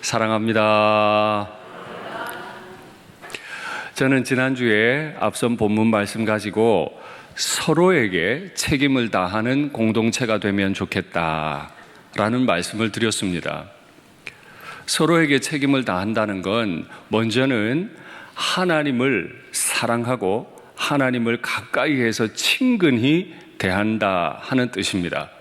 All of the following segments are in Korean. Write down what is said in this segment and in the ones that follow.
사랑합니다. 저는 지난주에 앞선 본문 말씀 가지고 서로에게 책임을 다하는 공동체가 되면 좋겠다라는 말씀을 드렸습니다. 서로에게 책임을 다한다는 건 먼저는 하나님을 사랑하고 하나님을 가까이 해서 친근히 대한다 하는 뜻입니다.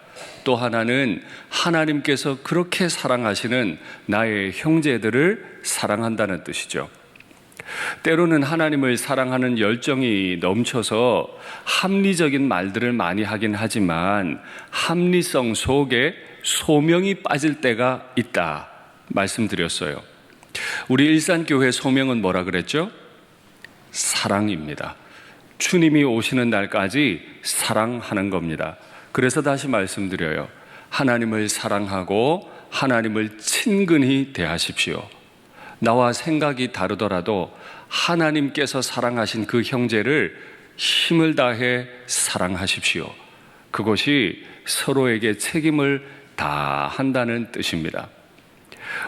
또 하나는 하나님께서 그렇게 사랑하시는 나의 형제들을 사랑한다는 뜻이죠. 때로는 하나님을 사랑하는 열정이 넘쳐서 합리적인 말들을 많이 하긴 하지만 합리성 속에 소명이 빠질 때가 있다 말씀드렸어요. 우리 일산교회 소명은 뭐라 그랬죠? 사랑입니다. 주님이 오시는 날까지 사랑하는 겁니다. 그래서 다시 말씀드려요. 하나님을 사랑하고 하나님을 친근히 대하십시오. 나와 생각이 다르더라도 하나님께서 사랑하신 그 형제를 힘을 다해 사랑하십시오. 그것이 서로에게 책임을 다한다는 뜻입니다.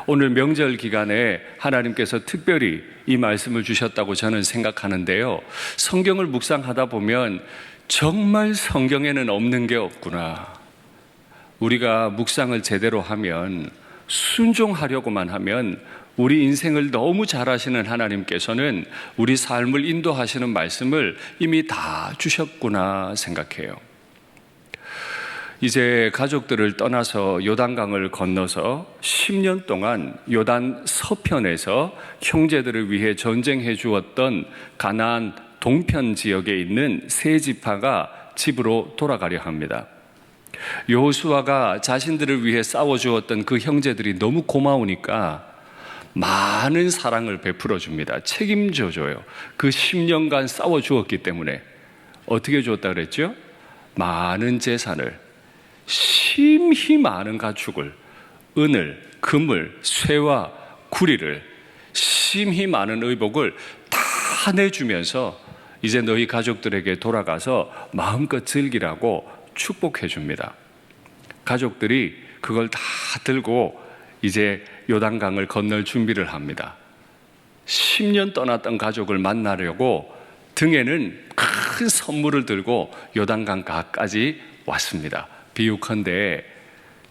오늘 명절 기간에 하나님께서 특별히 이 말씀을 주셨다고 저는 생각하는데요. 성경을 묵상하다 보면 정말 성경에는 없는 게 없구나. 우리가 묵상을 제대로 하면, 순종하려고만 하면 우리 인생을 너무 잘 아시는 하나님께서는 우리 삶을 인도하시는 말씀을 이미 다 주셨구나 생각해요. 이제 가족들을 떠나서 요단강을 건너서 10년 동안 요단 서편에서 형제들을 위해 전쟁해 주었던 가나안 동편 지역에 있는 세 지파가 집으로 돌아가려 합니다. 여호수아가 자신들을 위해 싸워주었던 그 형제들이 너무 고마우니까 많은 사랑을 베풀어 줍니다. 책임져 줘요. 그 10년간 싸워주었기 때문에. 어떻게 줬다 그랬죠? 많은 재산을, 심히 많은 가축을, 은을, 금을, 쇠와 구리를, 심히 많은 의복을 다 내주면서 이제 너희 가족들에게 돌아가서 마음껏 즐기라고 축복해 줍니다. 가족들이 그걸 다 들고 이제 요단강을 건널 준비를 합니다. 10년 떠났던 가족을 만나려고 등에는 큰 선물을 들고 요단강가까지 왔습니다. 비유컨대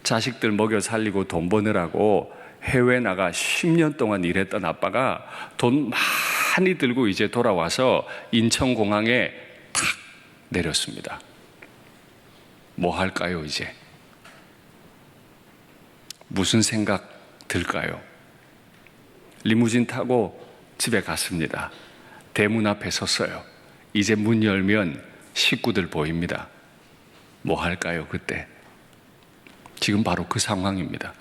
자식들 먹여 살리고 돈 버느라고 해외 나가 10년 동안 일했던 아빠가 돈 많이 들고 이제 돌아와서 인천공항에 탁 내렸습니다. 뭐 할까요, 이제? 무슨 생각 들까요? 리무진 타고 집에 갔습니다. 대문 앞에 섰어요. 이제 문 열면 식구들 보입니다. 뭐 할까요, 그때? 지금 바로 그 상황입니다.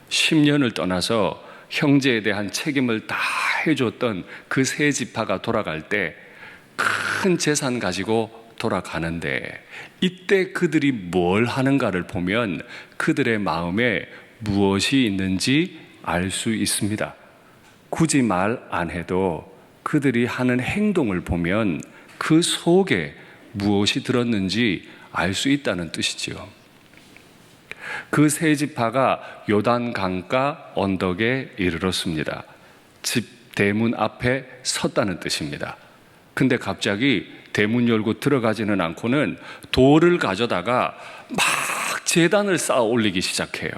10년을 떠나서 형제에 대한 책임을 다 해줬던 그 세 지파가 돌아갈 때 큰 재산 가지고 돌아가는데 이때 그들이 뭘 하는가를 보면 그들의 마음에 무엇이 있는지 알 수 있습니다. 굳이 말 안 해도 그들이 하는 행동을 보면 그 속에 무엇이 들었는지 알 수 있다는 뜻이지요. 그 세 지파가 요단 강가 언덕에 이르렀습니다. 집 대문 앞에 섰다는 뜻입니다. 근데 갑자기 대문 열고 들어가지는 않고는 돌을 가져다가 막 제단을 쌓아 올리기 시작해요.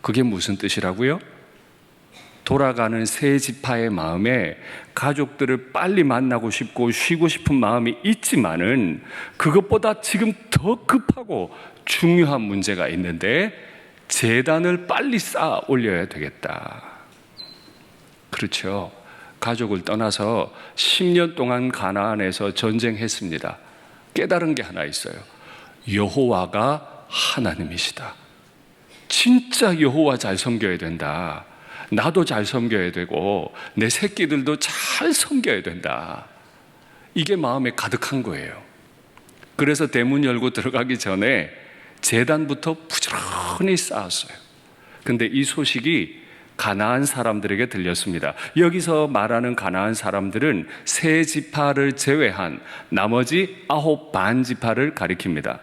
그게 무슨 뜻이라고요? 돌아가는 세 지파의 마음에 가족들을 빨리 만나고 싶고 쉬고 싶은 마음이 있지만은 그것보다 지금 더 급하고 중요한 문제가 있는데 제단을 빨리 쌓아 올려야 되겠다. 그렇죠. 가족을 떠나서 10년 동안 가나안에서 전쟁했습니다. 깨달은 게 하나 있어요. 여호와가 하나님이시다. 진짜 여호와 잘 섬겨야 된다. 나도 잘 섬겨야 되고 내 새끼들도 잘 섬겨야 된다. 이게 마음에 가득한 거예요. 그래서 대문 열고 들어가기 전에 제단부터 부지런히 쌓았어요. 근데 이 소식이 가나안 사람들에게 들렸습니다. 여기서 말하는 가나안 사람들은 세 지파를 제외한 나머지 9 반 지파를 가리킵니다.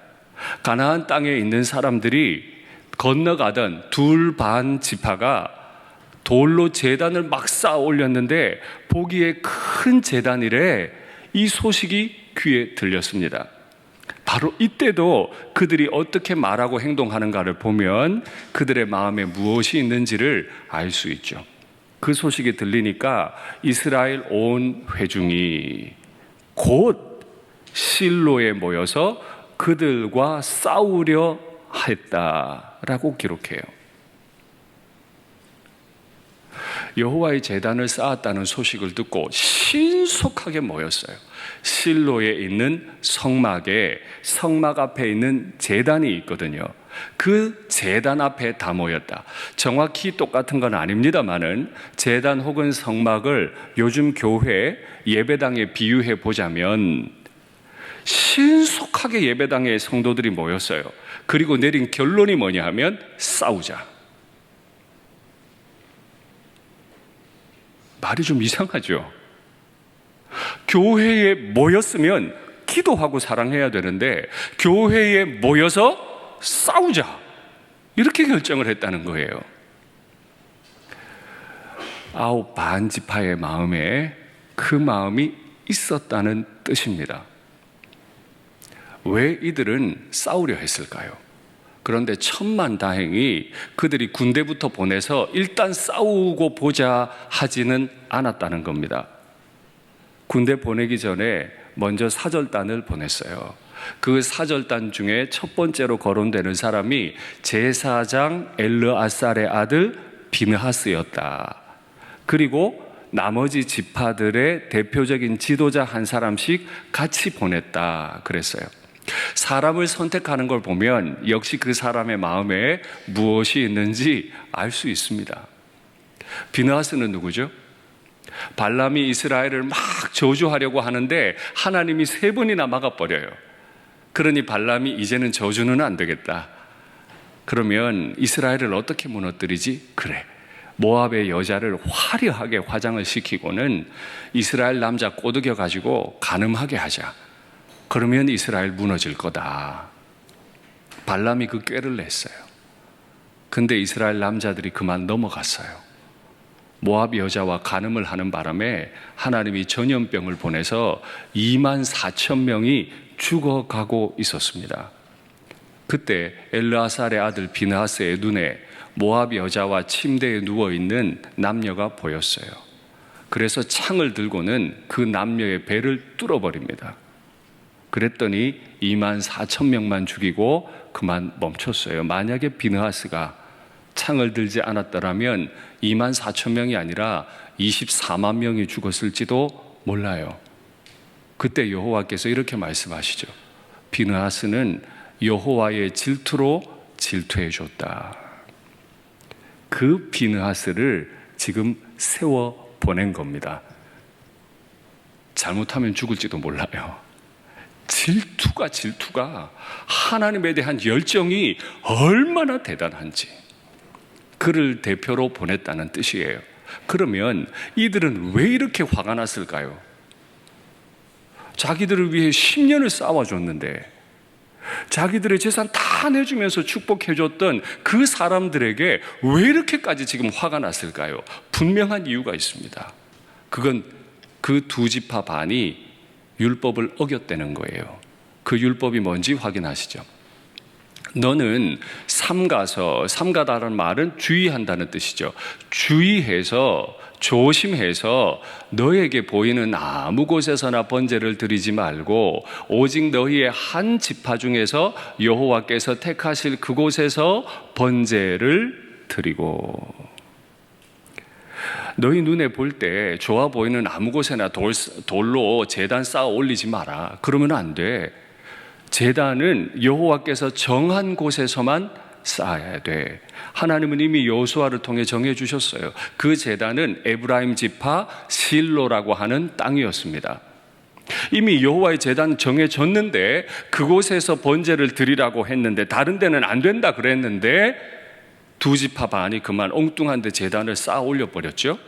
가나안 땅에 있는 사람들이 건너가던 둘 반 지파가 돌로 제단을 막 쌓아 올렸는데 보기에 큰 제단이래. 이 소식이 귀에 들렸습니다. 바로 이때도 그들이 어떻게 말하고 행동하는가를 보면 그들의 마음에 무엇이 있는지를 알 수 있죠. 그 소식이 들리니까 이스라엘 온 회중이 곧 실로에 모여서 그들과 싸우려 했다라고 기록해요. 여호와의 제단을 쌓았다는 소식을 듣고 신속하게 모였어요. 실로에 있는 성막 앞에 있는 제단이 있거든요. 그 제단 앞에 다 모였다. 정확히 똑같은 건 아닙니다만은 제단 혹은 성막을 요즘 교회 예배당에 비유해 보자면 신속하게 예배당에 성도들이 모였어요. 그리고 내린 결론이 뭐냐 하면 싸우자. 말이 좀 이상하죠. 교회에 모였으면 기도하고 사랑해야 되는데 교회에 모여서 싸우자 이렇게 결정을 했다는 거예요. 아홉 반 지파의 마음에 그 마음이 있었다는 뜻입니다. 왜 이들은 싸우려 했을까요? 그런데 천만다행히 그들이 군대부터 보내서 일단 싸우고 보자 하지는 않았다는 겁니다. 군대 보내기 전에 먼저 사절단을 보냈어요. 그 사절단 중에 첫 번째로 거론되는 사람이 제사장 엘르아살의 아들 비느하스였다. 그리고 나머지 지파들의 대표적인 지도자 한 사람씩 같이 보냈다 그랬어요. 사람을 선택하는 걸 보면 역시 그 사람의 마음에 무엇이 있는지 알 수 있습니다. 비느하스는 누구죠? 발람이 이스라엘을 막 저주하려고 하는데 하나님이 3번이나 막아버려요. 그러니 발람이 이제는 저주는 안 되겠다. 그러면 이스라엘을 어떻게 무너뜨리지? 그래, 모압의 여자를 화려하게 화장을 시키고는 이스라엘 남자 꼬드겨 가지고 간음하게 하자. 그러면 이스라엘 무너질 거다. 발람이 그 꾀를 냈어요. 근데 이스라엘 남자들이 그만 넘어갔어요. 모압 여자와 간음을 하는 바람에 하나님이 전염병을 보내서 24,000명이 죽어가고 있었습니다. 그때 엘르아살의 아들 비느하스의 눈에 모압 여자와 침대에 누워있는 남녀가 보였어요. 그래서 창을 들고는 그 남녀의 배를 뚫어버립니다. 그랬더니 24,000명만 죽이고 그만 멈췄어요. 만약에 비느하스가 창을 들지 않았더라면 24,000명이 아니라 24만 명이 죽었을지도 몰라요. 그때 여호와께서 이렇게 말씀하시죠. 비느하스는 여호와의 질투로 질투해 줬다. 그 비느하스를 지금 세워 보낸 겁니다. 잘못하면 죽을지도 몰라요. 질투가 하나님에 대한 열정이 얼마나 대단한지 그를 대표로 보냈다는 뜻이에요. 그러면 이들은 왜 이렇게 화가 났을까요? 자기들을 위해 10년을 싸워줬는데 자기들의 재산 다 내주면서 축복해줬던 그 사람들에게 왜 이렇게까지 지금 화가 났을까요? 분명한 이유가 있습니다. 그건 그 두 지파 반이 율법을 어겼다는 거예요. 그 율법이 뭔지 확인하시죠. 너는 삼가다라는 말은 주의한다는 뜻이죠. 주의해서 조심해서 너에게 보이는 아무 곳에서나 번제를 드리지 말고 오직 너희의 한 지파 중에서 여호와께서 택하실 그곳에서 번제를 드리고, 너희 눈에 볼 때 좋아 보이는 아무 곳에나 돌로 제단 쌓아 올리지 마라. 그러면 안 돼. 제단은 여호와께서 정한 곳에서만 쌓아야 돼. 하나님은 이미 여호수아를 통해 정해 주셨어요. 그 제단은 에브라임 지파 실로라고 하는 땅이었습니다. 이미 여호와의 제단 정해졌는데 그곳에서 번제를 드리라고 했는데 다른 데는 안 된다 그랬는데 두 지파 반이 그만 엉뚱한 데 제단을 쌓아 올려버렸죠.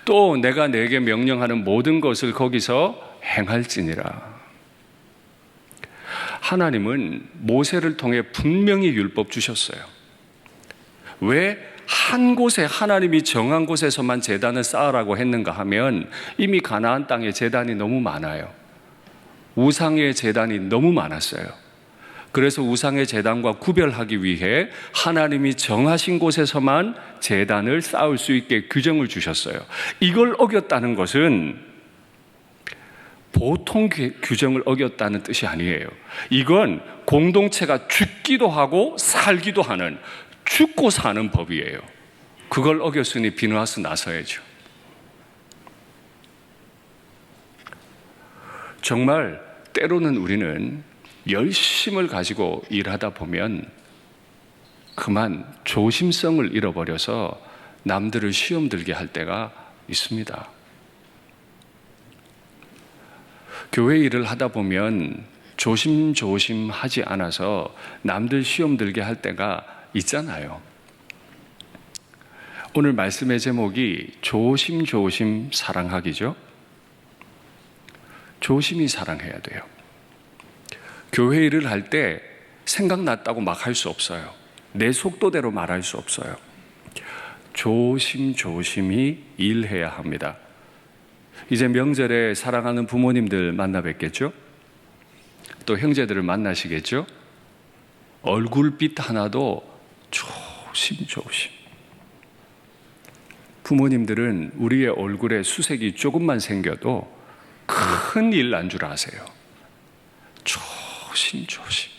또 내가 내게 명령하는 모든 것을 거기서 행할지니라. 하나님은 모세를 통해 분명히 율법 주셨어요. 왜 한 곳에 하나님이 정한 곳에서만 제단을 쌓으라고 했는가 하면 이미 가나안 땅에 제단이 너무 많아요. 우상의 제단이 너무 많았어요. 그래서 우상의 제단과 구별하기 위해 하나님이 정하신 곳에서만 제단을 쌓을 수 있게 규정을 주셨어요. 이걸 어겼다는 것은 보통 규정을 어겼다는 뜻이 아니에요. 이건 공동체가 죽기도 하고 살기도 하는, 죽고 사는 법이에요. 그걸 어겼으니 비누하스 나서야죠. 정말 때로는 우리는 열심을 가지고 일하다 보면 그만 조심성을 잃어버려서 남들을 시험 들게 할 때가 있습니다. 교회 일을 하다 보면 조심조심 하지 않아서 남들 시험 들게 할 때가 있잖아요. 오늘 말씀의 제목이 조심조심 사랑하기죠. 조심히 사랑해야 돼요. 교회 일을 할 때 생각났다고 막 할 수 없어요. 내 속도대로 말할 수 없어요. 조심조심히 일해야 합니다. 이제 명절에 사랑하는 부모님들 만나 뵙겠죠? 또 형제들을 만나시겠죠? 얼굴빛 하나도 조심조심. 부모님들은 우리의 얼굴에 수색이 조금만 생겨도 큰 일 난 줄 아세요. 조심조심.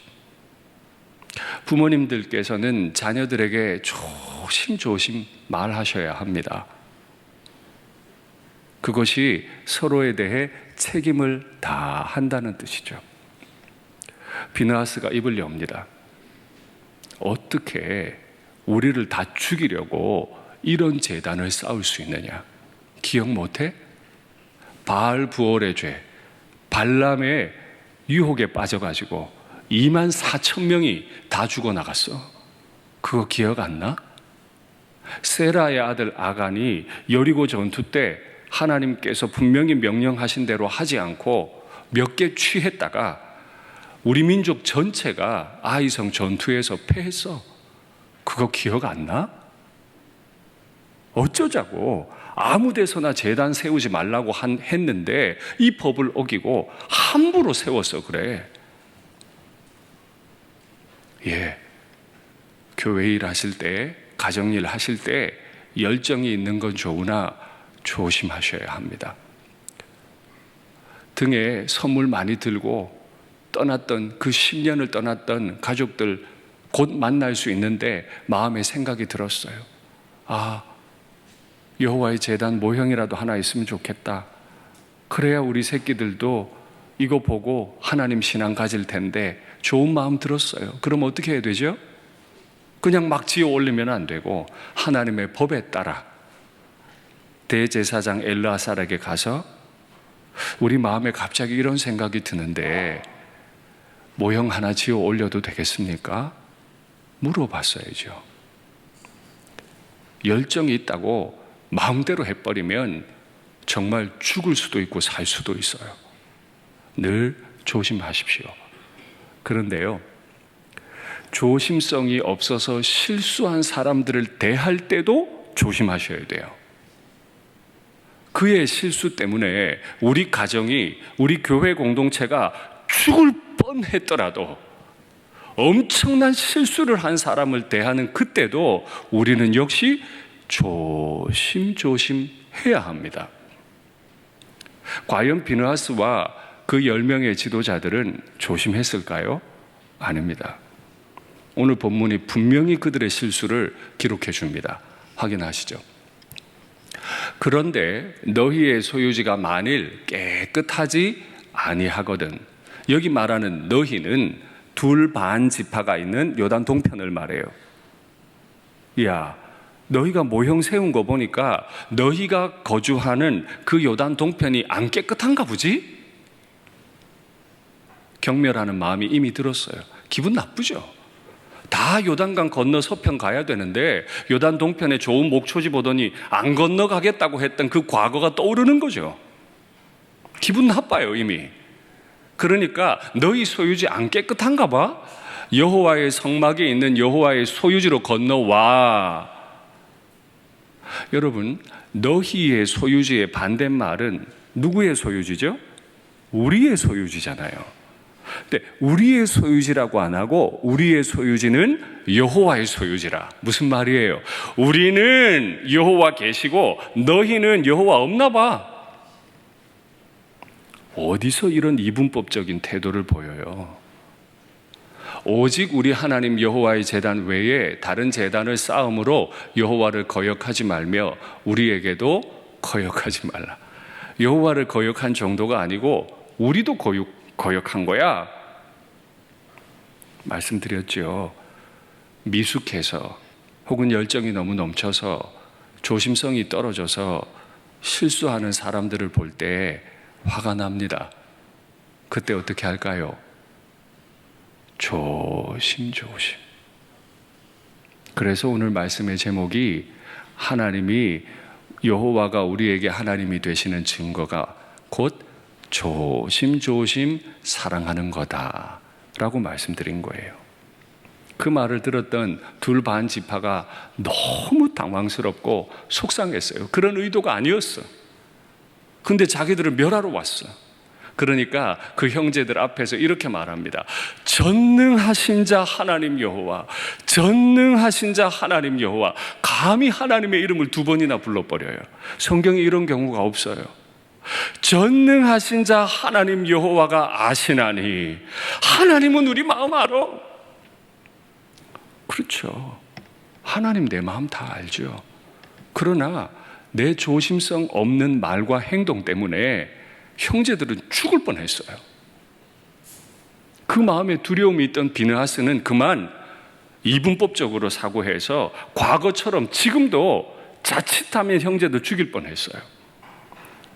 부모님들께서는 자녀들에게 조심조심 말하셔야 합니다. 그것이 서로에 대해 책임을 다한다는 뜻이죠. 비느하스가 입을 엽니다. 어떻게 우리를 다 죽이려고 이런 제단을 쌓을 수 있느냐? 기억 못해? 바알 부올의 죄, 발람의 유혹에 빠져가지고 24,000명이 다 죽어나갔어. 그거 기억 안 나? 세라의 아들 아간이 여리고 전투 때 하나님께서 분명히 명령하신 대로 하지 않고 몇 개 취했다가 우리 민족 전체가 아이성 전투에서 패했어. 그거 기억 안 나? 어쩌자고 아무 데서나 제단 세우지 말라고 했는데 이 법을 어기고 함부로 세웠어. 그래. 예, 교회 일 하실 때, 가정 일 하실 때 열정이 있는 건 좋으나 조심하셔야 합니다. 등에 선물 많이 들고 떠났던 그 10년을 떠났던 가족들 곧 만날 수 있는데 마음에 생각이 들었어요. 아, 여호와의 제단 모형이라도 하나 있으면 좋겠다. 그래야 우리 새끼들도 이거 보고 하나님 신앙 가질 텐데 좋은 마음 들었어요. 그럼 어떻게 해야 되죠? 그냥 막 지어 올리면 안 되고 하나님의 법에 따라 대제사장 엘르아살에게 가서 우리 마음에 갑자기 이런 생각이 드는데 모형 하나 지어 올려도 되겠습니까? 물어봤어야죠. 열정이 있다고 마음대로 해버리면 정말 죽을 수도 있고 살 수도 있어요. 늘 조심하십시오. 그런데요, 조심성이 없어서 실수한 사람들을 대할 때도 조심하셔야 돼요. 그의 실수 때문에 우리 가정이, 우리 교회 공동체가 죽을 뻔했더라도 엄청난 실수를 한 사람을 대하는 그때도 우리는 역시 조심조심 해야 합니다. 과연 비느하스와 그 10명의 지도자들은 조심했을까요? 아닙니다. 오늘 본문이 분명히 그들의 실수를 기록해 줍니다. 확인하시죠. 그런데 너희의 소유지가 만일 깨끗하지 아니하거든. 여기 말하는 너희는 둘 반 지파가 있는 요단 동편을 말해요. 야, 너희가 모형 세운 거 보니까 너희가 거주하는 그 요단 동편이 안 깨끗한가 보지? 경멸하는 마음이 이미 들었어요. 기분 나쁘죠? 다 요단강 건너 서편 가야 되는데 요단 동편에 좋은 목초지 보더니 안 건너가겠다고 했던 그 과거가 떠오르는 거죠. 기분 나빠요, 이미. 그러니까 너희 소유지 안 깨끗한가 봐? 여호와의 성막에 있는 여호와의 소유지로 건너와. 여러분, 너희의 소유지의 반대말은 누구의 소유지죠? 우리의 소유지잖아요. 근데 우리의 소유지라고 안 하고 우리의 소유지는 여호와의 소유지라. 무슨 말이에요? 우리는 여호와 계시고 너희는 여호와 없나 봐. 어디서 이런 이분법적인 태도를 보여요? 오직 우리 하나님 여호와의 제단 외에 다른 제단을 쌓음으로 여호와를 거역하지 말며 우리에게도 거역하지 말라. 여호와를 거역한 정도가 아니고 우리도 거역한 거야. 말씀드렸죠. 미숙해서 혹은 열정이 너무 넘쳐서 조심성이 떨어져서 실수하는 사람들을 볼 때 화가 납니다. 그때 어떻게 할까요? 조심조심. 그래서 오늘 말씀의 제목이 하나님이 여호와가 우리에게 하나님이 되시는 증거가 곧 조심조심 사랑하는 거다 라고 말씀드린 거예요. 그 말을 들었던 둘 반 지파가 너무 당황스럽고 속상했어요. 그런 의도가 아니었어. 근데 자기들은 멸하러 왔어. 그러니까 그 형제들 앞에서 이렇게 말합니다. 전능하신 자 하나님 여호와, 전능하신 자 하나님 여호와. 감히 하나님의 이름을 두 번이나 불러버려요. 성경에 이런 경우가 없어요. 전능하신 자 하나님 여호와가 아시나니. 하나님은 우리 마음 알아. 그렇죠. 하나님 내 마음 다 알죠. 그러나 내 조심성 없는 말과 행동 때문에 형제들은 죽을 뻔했어요. 그 마음에 두려움이 있던 비느하스는 그만 이분법적으로 사고해서 과거처럼 지금도 자칫하면 형제도 죽일 뻔했어요.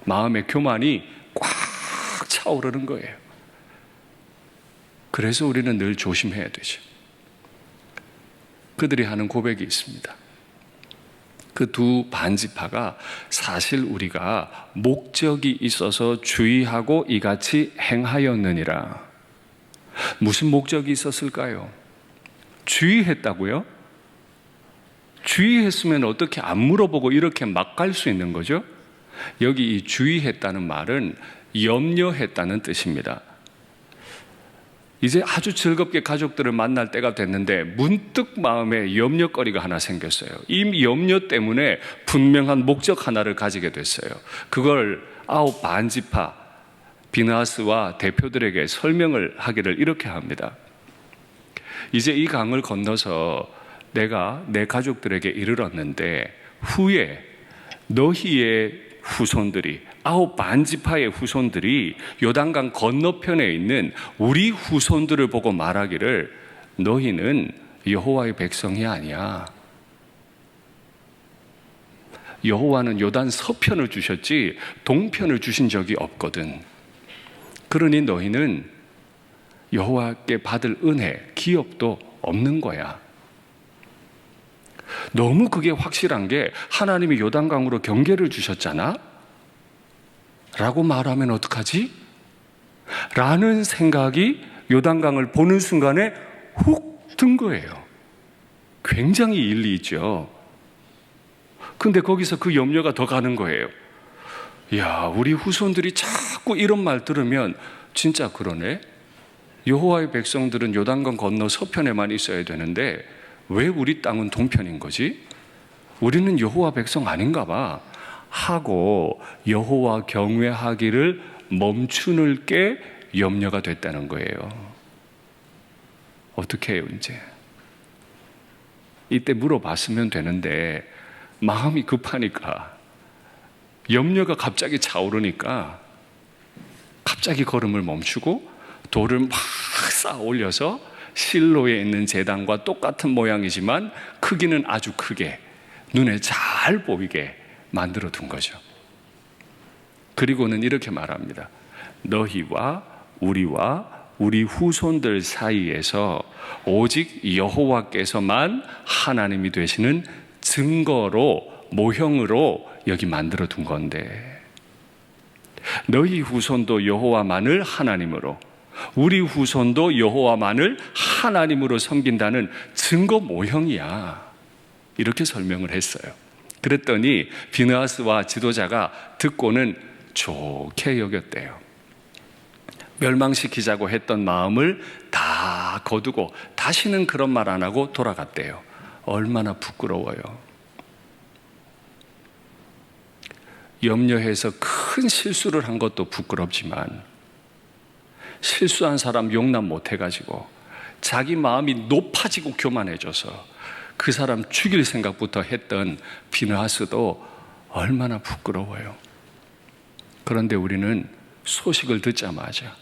마음의 교만이 꽉 차오르는 거예요. 그래서 우리는 늘 조심해야 되죠. 그들이 하는 고백이 있습니다. 그 두 반지파가 사실 우리가 목적이 있어서 주의하고 이같이 행하였느니라. 무슨 목적이 있었을까요? 주의했다고요? 주의했으면 어떻게 안 물어보고 이렇게 막 갈 수 있는 거죠? 여기 이 주의했다는 말은 염려했다는 뜻입니다. 이제 아주 즐겁게 가족들을 만날 때가 됐는데 문득 마음에 염려거리가 하나 생겼어요. 이 염려 때문에 분명한 목적 하나를 가지게 됐어요. 그걸 아홉 반지파 비느하스와 대표들에게 설명을 하기를 이렇게 합니다. 이제 이 강을 건너서 내가 내 가족들에게 이르렀는데 후에 너희의 후손들이 아홉 반지파의 후손들이 요단강 건너편에 있는 우리 후손들을 보고 말하기를 너희는 여호와의 백성이 아니야. 여호와는 요단 서편을 주셨지 동편을 주신 적이 없거든. 그러니 너희는 여호와께 받을 은혜, 기업도 없는 거야. 너무 그게 확실한 게 하나님이 요단강으로 경계를 주셨잖아? 라고 말하면 어떡하지? 라는 생각이 요단강을 보는 순간에 훅 든 거예요. 굉장히 일리 있죠. 근데 거기서 그 염려가 더 가는 거예요. 야, 우리 후손들이 자꾸 이런 말 들으면 진짜 그러네? 여호와의 백성들은 요단강 건너 서편에만 있어야 되는데 왜 우리 땅은 동편인 거지? 우리는 여호와 백성 아닌가 봐 하고 여호와 경외하기를 멈추는 게 염려가 됐다는 거예요. 어떻게 해요 이제? 이때 물어봤으면 되는데 마음이 급하니까 염려가 갑자기 차오르니까 갑자기 걸음을 멈추고 돌을 막 쌓아 올려서 실로에 있는 제단과 똑같은 모양이지만 크기는 아주 크게 눈에 잘 보이게 만들어 둔 거죠. 그리고는 이렇게 말합니다. 너희와 우리와 우리 후손들 사이에서 오직 여호와께서만 하나님이 되시는 증거로 모형으로 여기 만들어 둔 건데 너희 후손도 여호와만을 하나님으로 우리 후손도 여호와만을 하나님으로 섬긴다는 증거 모형이야. 이렇게 설명을 했어요. 그랬더니 비느하스와 지도자가 듣고는 좋게 여겼대요. 멸망시키자고 했던 마음을 다 거두고 다시는 그런 말 안 하고 돌아갔대요. 얼마나 부끄러워요. 염려해서 큰 실수를 한 것도 부끄럽지만 실수한 사람 용납 못 해가지고 자기 마음이 높아지고 교만해져서 그 사람 죽일 생각부터 했던 비느하스도 얼마나 부끄러워요. 그런데 우리는 소식을 듣자마자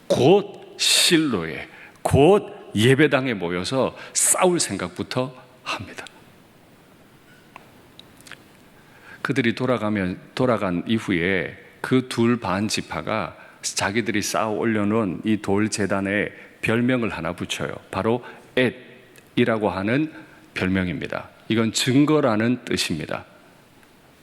곧 실로에, 곧 예배당에 모여서 싸울 생각부터 합니다. 그들이 돌아간 이후에 그 둘 반 지파가 자기들이 쌓아 올려놓은 이 돌 제단에 별명을 하나 붙여요. 바로 엣이라고 하는 별명입니다. 이건 증거라는 뜻입니다.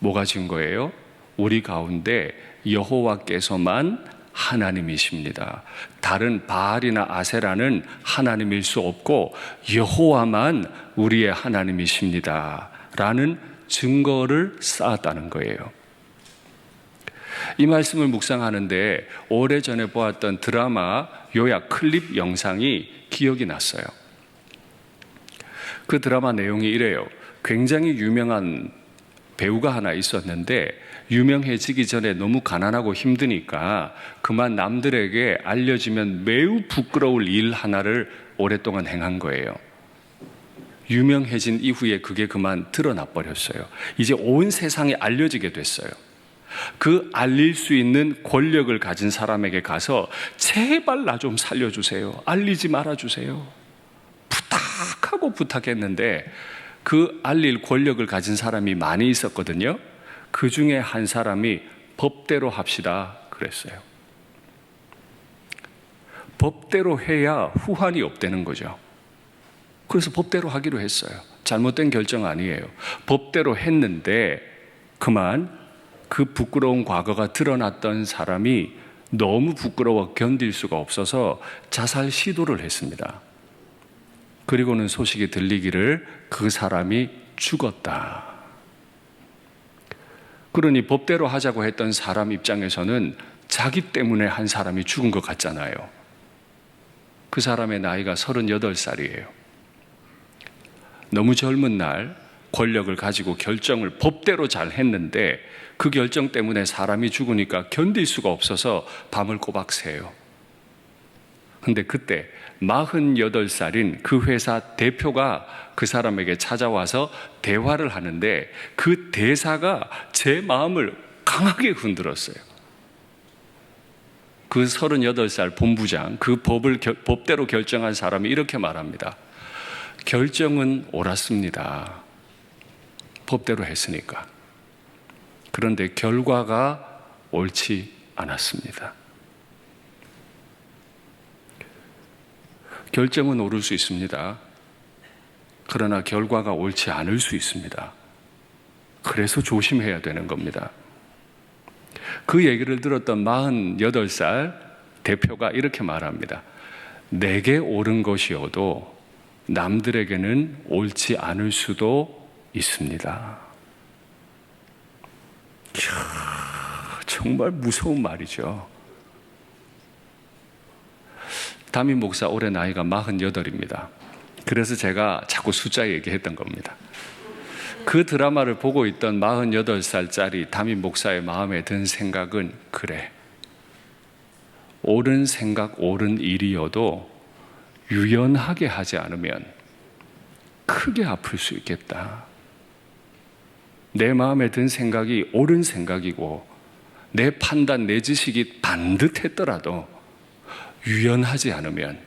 뭐가 증거예요? 우리 가운데 여호와께서만 하나님이십니다. 다른 바알이나 아세라는 하나님일 수 없고 여호와만 우리의 하나님이십니다. 라는 증거를 쌓았다는 거예요. 이 말씀을 묵상하는데 오래전에 보았던 드라마 요약 클립 영상이 기억이 났어요. 그 드라마 내용이 이래요. 굉장히 유명한 배우가 하나 있었는데 유명해지기 전에 너무 가난하고 힘드니까 그만 남들에게 알려지면 매우 부끄러울 일 하나를 오랫동안 행한 거예요. 유명해진 이후에 그게 그만 드러나 버렸어요. 이제 온 세상에 알려지게 됐어요. 그 알릴 수 있는 권력을 가진 사람에게 가서 제발 나 좀 살려주세요. 알리지 말아주세요. 부탁하고 부탁했는데 그 알릴 권력을 가진 사람이 많이 있었거든요. 그 중에 한 사람이 법대로 합시다 그랬어요. 법대로 해야 후환이 없다는 거죠. 그래서 법대로 하기로 했어요. 잘못된 결정 아니에요. 법대로 했는데 그만 그 부끄러운 과거가 드러났던 사람이 너무 부끄러워 견딜 수가 없어서 자살 시도를 했습니다. 그리고는 소식이 들리기를 그 사람이 죽었다. 그러니 법대로 하자고 했던 사람 입장에서는 자기 때문에 한 사람이 죽은 것 같잖아요. 그 사람의 나이가 38살이에요. 너무 젊은 날 권력을 가지고 결정을 법대로 잘 했는데 그 결정 때문에 사람이 죽으니까 견딜 수가 없어서 밤을 꼬박 새요. 근데 그때 48살인 그 회사 대표가 그 사람에게 찾아와서 대화를 하는데 그 대사가 제 마음을 강하게 흔들었어요. 그 38살 본부장, 그 법대로 결정한 사람이 이렇게 말합니다. 결정은 옳았습니다. 법대로 했으니까. 그런데 결과가 옳지 않았습니다. 결정은 옳을 수 있습니다. 그러나 결과가 옳지 않을 수 있습니다. 그래서 조심해야 되는 겁니다. 그 얘기를 들었던 48살 대표가 이렇게 말합니다. 내게 옳은 것이어도 남들에게는 옳지 않을 수도 있습니다. 이야, 정말 무서운 말이죠. 담임 목사 올해 나이가 48입니다. 그래서 제가 자꾸 숫자 얘기했던 겁니다. 그 드라마를 보고 있던 48살짜리 담임 목사의 마음에 든 생각은 그래. 옳은 생각, 옳은 일이어도 유연하게 하지 않으면 크게 아플 수 있겠다. 내 마음에 든 생각이 옳은 생각이고 내 판단, 내 지식이 반듯했더라도 유연하지 않으면,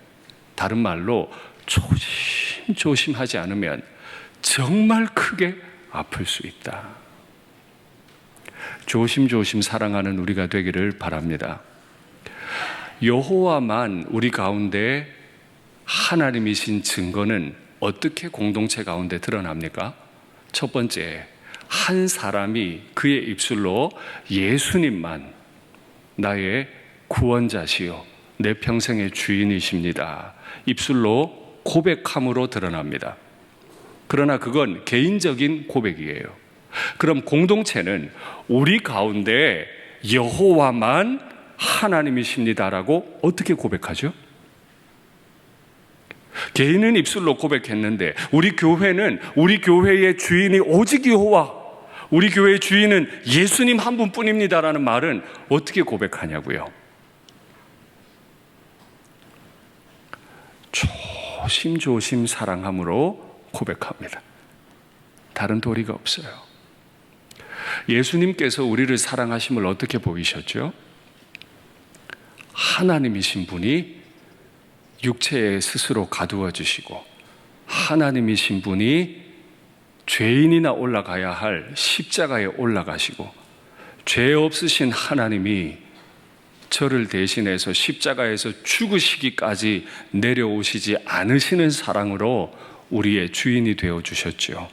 다른 말로 조심조심하지 않으면 정말 크게 아플 수 있다. 조심조심 사랑하는 우리가 되기를 바랍니다. 여호와만 우리 가운데 하나님이신 증거는 어떻게 공동체 가운데 드러납니까? 첫 번째, 한 사람이 그의 입술로 예수님만 나의 구원자시요 내 평생의 주인이십니다. 입술로 고백함으로 드러납니다. 그러나 그건 개인적인 고백이에요. 그럼 공동체는 우리 가운데 여호와만 하나님이십니다라고 어떻게 고백하죠? 개인은 입술로 고백했는데 우리 교회는 우리 교회의 주인이 오직 여호와, 우리 교회의 주인은 예수님 한 분뿐입니다라는 말은 어떻게 고백하냐고요? 조심조심 사랑함으로 고백합니다. 다른 도리가 없어요. 예수님께서 우리를 사랑하심을 어떻게 보이셨죠? 하나님이신 분이 육체에 스스로 가두어 주시고, 하나님이신 분이 죄인이나 올라가야 할 십자가에 올라가시고, 죄 없으신 하나님이 저를 대신해서 십자가에서 죽으시기까지 내려오시지 않으시는 사랑으로 우리의 주인이 되어 주셨죠.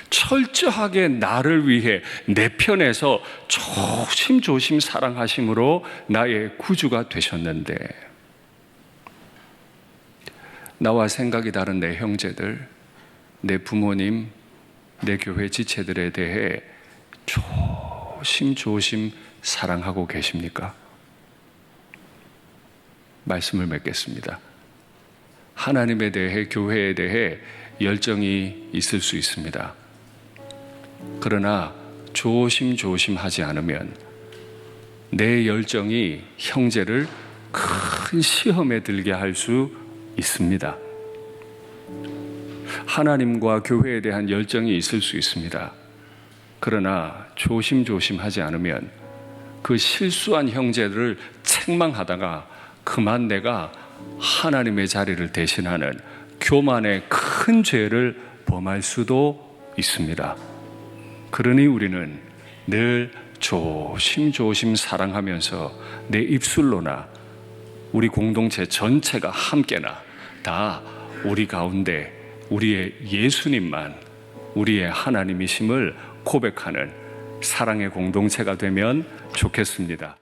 철저하게 나를 위해 내 편에서 조심조심 사랑하심으로 나의 구주가 되셨는데, 나와 생각이 다른 내 형제들, 내 부모님, 내 교회 지체들에 대해 조심조심 사랑하고 계십니까? 말씀을 맺겠습니다. 하나님에 대해, 교회에 대해 열정이 있을 수 있습니다. 그러나 조심조심 하지 않으면 내 열정이 형제를 큰 시험에 들게 할 수 있습니다. 하나님과 교회에 대한 열정이 있을 수 있습니다. 그러나 조심조심 하지 않으면 그 실수한 형제들을 책망하다가 그만 내가 하나님의 자리를 대신하는 교만의 큰 죄를 범할 수도 있습니다. 그러니 우리는 늘 조심조심 사랑하면서 내 입술로나 우리 공동체 전체가 함께나 다 우리 가운데 우리의 예수님만 우리의 하나님이심을 고백하는 사랑의 공동체가 되면 좋겠습니다.